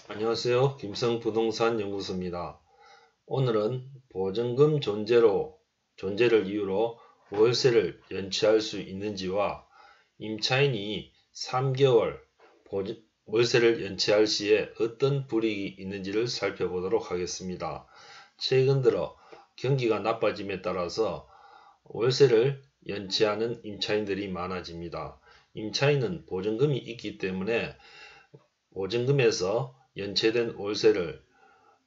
안녕하세요. 김성부동산 연구소입니다. 오늘은 보증금 존재를 이유로 월세를 연체할 수 있는지와 임차인이 3개월 월세를 연체할 시에 어떤 불이익이 있는지를 살펴보도록 하겠습니다. 최근 들어 경기가 나빠짐에 따라서 월세를 연체하는 임차인들이 많아집니다. 임차인은 보증금이 있기 때문에 보증금에서 연체된 월세를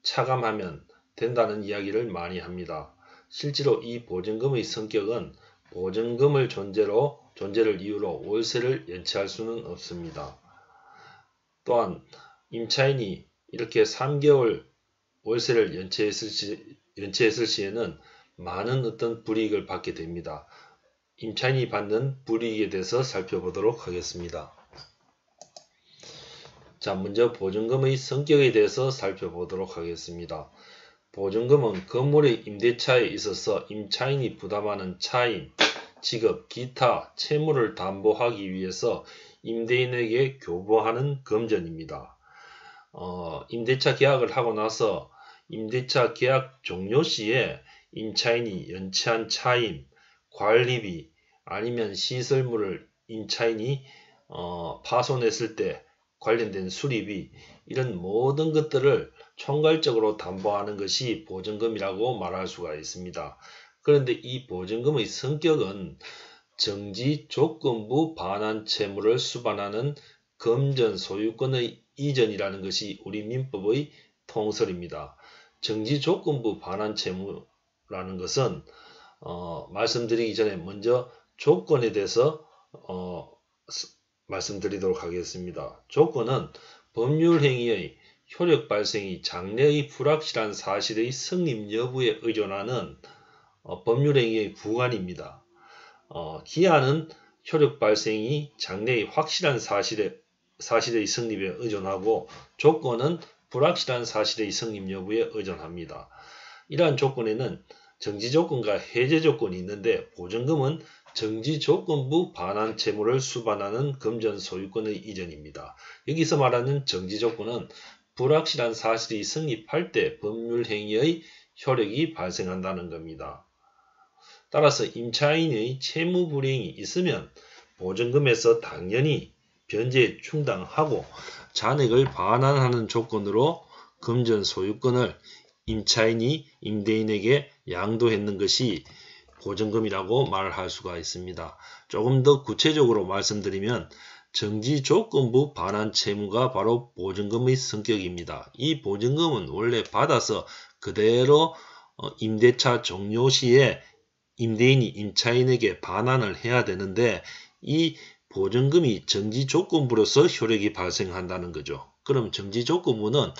차감하면 된다는 이야기를 많이 합니다. 실제로 이 보증금의 성격은 보증금을 존재를 이유로 월세를 연체할 수는 없습니다. 또한 임차인이 이렇게 3개월 월세를 연체했을 시에는 많은 어떤 불이익을 받게 됩니다. 임차인이 받는 불이익에 대해서 살펴보도록 하겠습니다. 자, 먼저 보증금의 성격에 대해서 살펴보도록 하겠습니다. 보증금은 건물의 임대차에 있어서 임차인이 부담하는 차임, 지급, 기타 채무를 담보하기 위해서 임대인에게 교부하는 금전입니다. 임대차 계약을 하고 나서 임대차 계약 종료 시에 임차인이 연체한 차임, 관리비 아니면 시설물을 임차인이 파손했을 때 관련된 수리비 이런 모든 것들을 총괄적으로 담보하는 것이 보증금이라고 말할 수가 있습니다. 그런데 이 보증금의 성격은 정지조건부 반환 채무를 수반하는 금전 소유권의 이전이라는 것이 우리 민법의 통설입니다. 정지조건부 반환 채무라는 것은 말씀드리기 전에 먼저 조건에 대해서 말씀드리도록 하겠습니다. 조건은 법률행위의 효력 발생이 장래의 불확실한 사실의 성립 여부에 의존하는 법률행위의 구간입니다. 기한은 효력 발생이 장래의 확실한 사실의 성립에 의존하고 조건은 불확실한 사실의 성립 여부에 의존합니다. 이러한 조건에는 정지조건과 해제조건이 있는데 보증금은 정지조건부 반환 채무를 수반하는 금전 소유권의 이전입니다. 여기서 말하는 정지조건은 불확실한 사실이 성립할 때 법률행위의 효력이 발생한다는 겁니다. 따라서 임차인의 채무 불이행이 있으면 보증금에서 당연히 변제 충당하고 잔액을 반환하는 조건으로 금전 소유권을 임차인이 임대인에게 양도했는 것이 보증금이라고 말할 수가 있습니다. 조금 더 구체적으로 말씀드리면 정지조건부 반환 채무가 바로 보증금의 성격입니다. 이 보증금은 원래 받아서 그대로 임대차 종료 시에 임대인이 임차인에게 반환을 해야 되는데 이 보증금이 정지조건부로서 효력이 발생한다는 거죠. 그럼 정지조건부는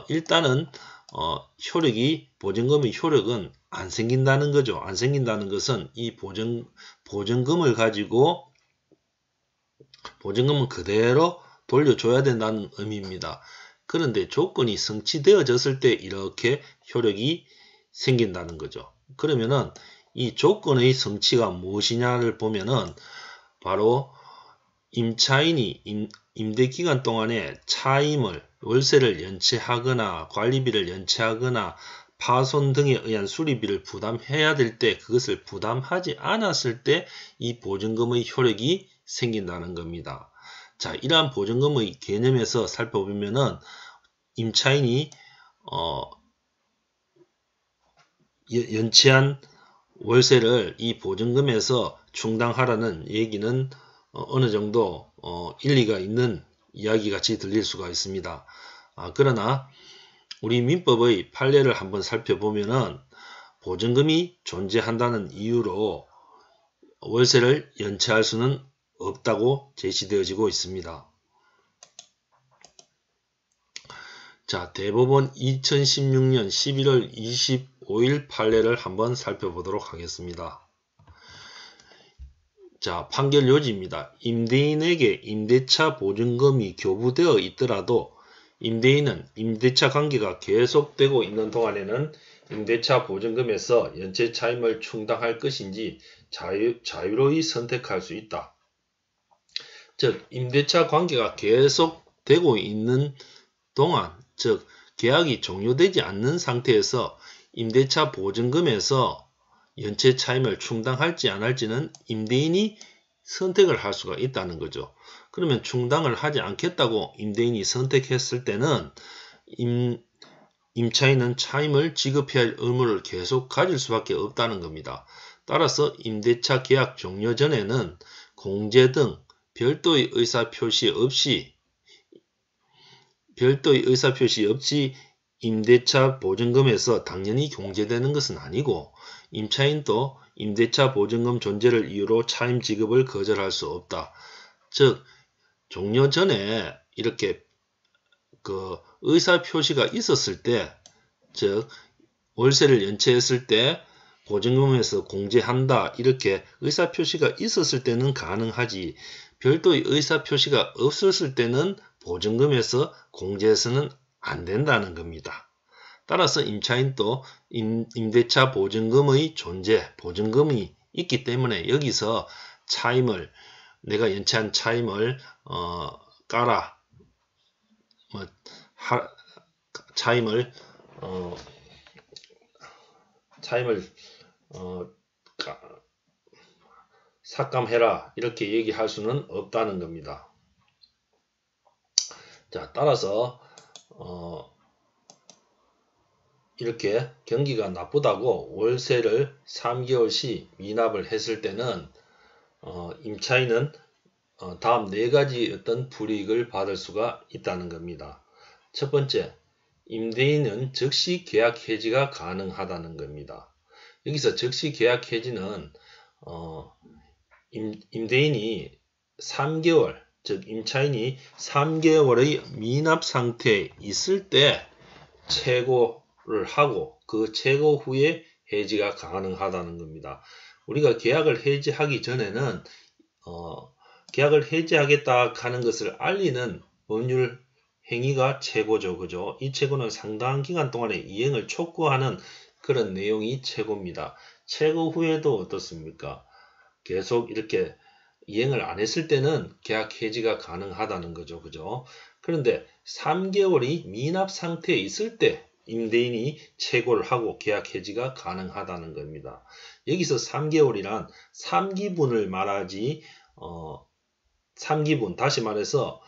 일단은 보증금의 효력은 안 생긴다는 거죠. 안 생긴다는 것은 이 보증금을 가지고 보증금은 그대로 돌려줘야 된다는 의미입니다. 그런데 조건이 성취되어졌을 때 이렇게 효력이 생긴다는 거죠. 그러면은 이 조건의 성취가 무엇이냐를 보면은 바로 임차인이 임대기간 동안에 차임을 월세를 연체하거나 관리비를 연체하거나 파손 등에 의한 수리비를 부담해야 될 때 그것을 부담하지 않았을 때 이 보증금의 효력이 생긴다는 겁니다. 자, 이러한 보증금의 개념에서 살펴보면은 임차인이 연체한 월세를 이 보증금에서 충당하라는 얘기는 어느 정도 일리가 있는 이야기 같이 들릴 수가 있습니다. 그러나 우리 민법의 판례를 한번 살펴보면은 보증금이 존재한다는 이유로 월세를 연체할 수는 없다고 제시되어지고 있습니다. 자, 대법원 2016년 11월 25일 판례를 한번 살펴보도록 하겠습니다. 자, 판결 요지입니다. 임대인에게 임대차 보증금이 교부되어 있더라도 임대인은 임대차 관계가 계속되고 있는 동안에는 임대차 보증금에서 연체 차임을 충당할 것인지 자유로이 선택할 수 있다. 즉, 임대차 관계가 계속되고 있는 동안, 즉 계약이 종료되지 않는 상태에서 임대차 보증금에서 연체 차임을 충당할지 안 할지는 임대인이 선택을 할 수가 있다는 거죠. 그러면 충당을 하지 않겠다고 임대인이 선택했을 때는 임차인은 차임을 지급해야 할 의무를 계속 가질 수밖에 없다는 겁니다. 따라서 임대차 계약 종료 전에는 공제 등 별도의 의사표시 없이 임대차 보증금에서 당연히 공제되는 것은 아니고 임차인도 임대차 보증금 존재를 이유로 차임 지급을 거절할 수 없다. 즉 종료 전에 이렇게 그 의사표시가 있었을 때, 즉 월세를 연체했을 때 보증금에서 공제한다 이렇게 의사표시가 있었을 때는 가능하지, 별도의 의사표시가 없었을 때는 보증금에서 공제해서는 안 된다는 겁니다. 따라서 임차인도 임대차 보증금의 존재, 보증금이 있기 때문에 여기서 차임을, 내가 연체한 차임을 까라, 차임을 삭감해라 이렇게 얘기할 수는 없다는 겁니다. 자, 따라서 이렇게 경기가 나쁘다고 월세를 3개월씩 미납을 했을 때는 임차인은 다음 4가지 어떤 불이익을 받을 수가 있다는 겁니다. 첫 번째, 임대인은 즉시 계약 해지가 가능하다는 겁니다. 여기서 즉시 계약 해지는 임대인이 3개월, 즉 임차인이 3개월의 미납 상태에 있을 때 최고를 하고 그 최고 후에 해지가 가능하다는 겁니다. 우리가 계약을 해지하기 전에는 계약을 해지하겠다 하는 것을 알리는 법률 행위가 최고죠. 그죠? 이 최고는 상당한 기간 동안에 이행을 촉구하는 그런 내용이 최고입니다. 최고 후에도 어떻습니까? 계속 이렇게 이행을 안 했을 때는 계약 해지가 가능하다는 거죠. 그죠? 그런데 3개월이 미납 상태에 있을 때 임대인이 최고를 하고 계약 해지가 가능하다는 겁니다. 여기서 3개월이란 3기분을 말하지 3기분, 다시 말해서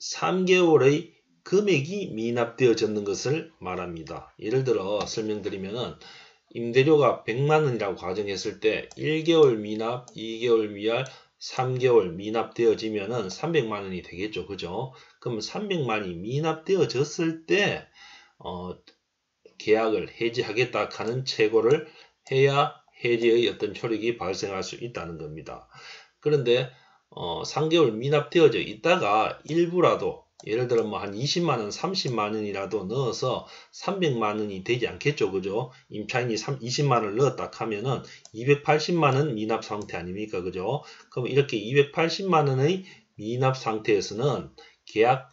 3개월의 금액이 미납되어졌는 것을 말합니다. 예를 들어 설명드리면은 임대료가 100만원이라고 가정했을 때 1개월 미납, 2개월 미납, 3개월 미납되어지면은 300만원이 되겠죠. 그죠? 그럼 300만이 미납되어졌을 때 계약을 해지하겠다 하는 최고를 해야 해지의 어떤 효력이 발생할 수 있다는 겁니다. 그런데 3개월 미납되어져 있다가 일부라도 예를 들어 뭐 한 20만원, 30만원이라도 넣어서 300만원이 되지 않겠죠. 그죠? 임차인이 20만원을 넣었다 하면은 280만원 미납 상태 아닙니까? 그죠? 그럼 이렇게 280만원의 미납 상태에서는 계약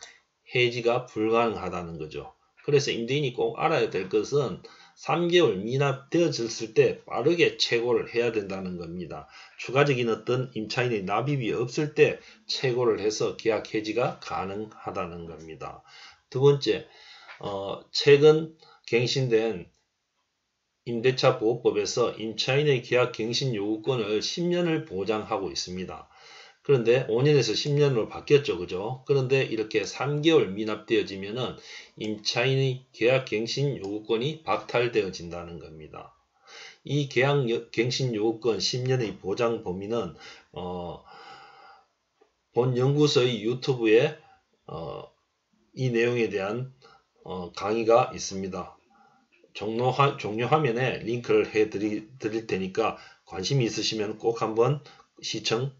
해지가 불가능하다는 거죠. 그래서 임대인이 꼭 알아야 될 것은 3개월 미납되어졌을 때 빠르게 최고를 해야 된다는 겁니다. 추가적인 어떤 임차인의 납입이 없을 때 최고를 해서 계약 해지가 가능하다는 겁니다. 두 번째, 최근 갱신된 임대차 보호법에서 임차인의 계약 갱신 요구권을 10년을 보장하고 있습니다. 그런데 5년에서 10년으로 바뀌었죠. 그죠? 그런데 이렇게 3개월 미납되어지면은 임차인의 계약 갱신 요구권이 박탈되어진다는 겁니다. 이 계약 갱신 요구권 10년의 보장 범위는 본 연구소의 유튜브에 이 내용에 대한 강의가 있습니다. 종료 화면에 링크를 해 드릴 테니까 관심이 있으시면 꼭 한번 시청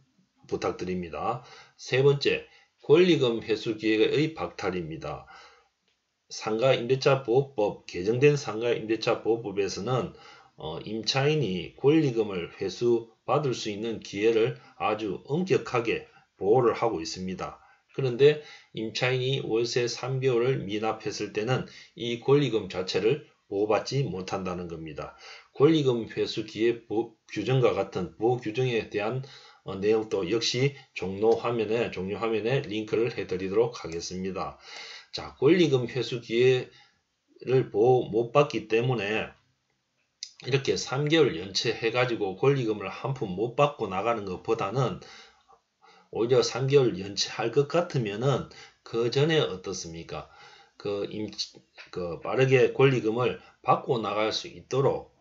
부탁드립니다. 세 번째, 권리금 회수 기획의 박탈입니다. 상가임대차보호법, 개정된 상가임대차보호법에서는 임차인이 권리금을 회수받을 수 있는 기회를 아주 엄격하게 보호를 하고 있습니다. 그런데 임차인이 월세 3개월을 미납했을 때는 이 권리금 자체를 보호받지 못한다는 겁니다. 권리금 회수 기회 규정과 같은 보호 규정에 대한 내용도 역시 종료 화면에 링크를 해드리도록 하겠습니다. 자, 권리금 회수 기회를 못 받기 때문에 이렇게 3개월 연체해가지고 권리금을 한 푼 못 받고 나가는 것보다는 오히려 3개월 연체할 것 같으면은 그 전에 어떻습니까? 빠르게 권리금을 받고 나갈 수 있도록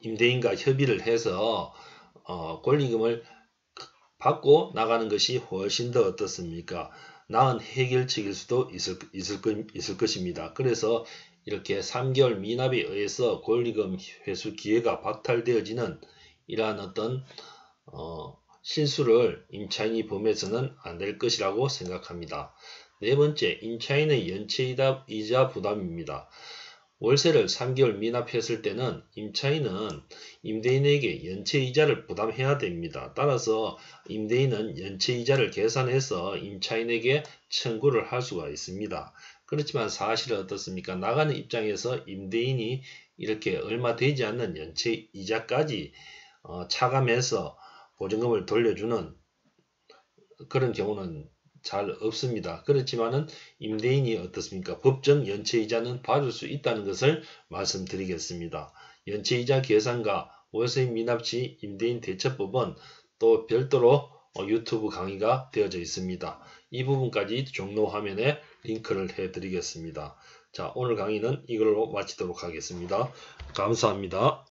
임대인과 협의를 해서 권리금을 받고 나가는 것이 훨씬 더 어떻습니까? 나은 해결책일 수도 있을 것입니다. 그래서 이렇게 3개월 미납에 의해서 권리금 회수 기회가 박탈되어지는 이러한 어떤 실수를 임차인이 범해서는 안 될 것이라고 생각합니다. 네 번째, 임차인의 연체이자 부담입니다. 월세를 3개월 미납했을 때는 임차인은 임대인에게 연체이자를 부담해야 됩니다. 따라서 임대인은 연체이자를 계산해서 임차인에게 청구를 할 수가 있습니다. 그렇지만 사실은 어떻습니까? 나가는 입장에서 임대인이 이렇게 얼마 되지 않는 연체이자까지 차감해서 보증금을 돌려주는 그런 경우는 잘 없습니다. 그렇지만은 임대인이 어떻습니까? 법정 연체이자는 받을 수 있다는 것을 말씀드리겠습니다. 연체이자 계산과 월세 미납 시 임대인 대처법은 또 별도로 유튜브 강의가 되어져 있습니다. 이 부분까지 종로 화면에 링크를 해드리겠습니다. 자, 오늘 강의는 이걸로 마치도록 하겠습니다. 감사합니다.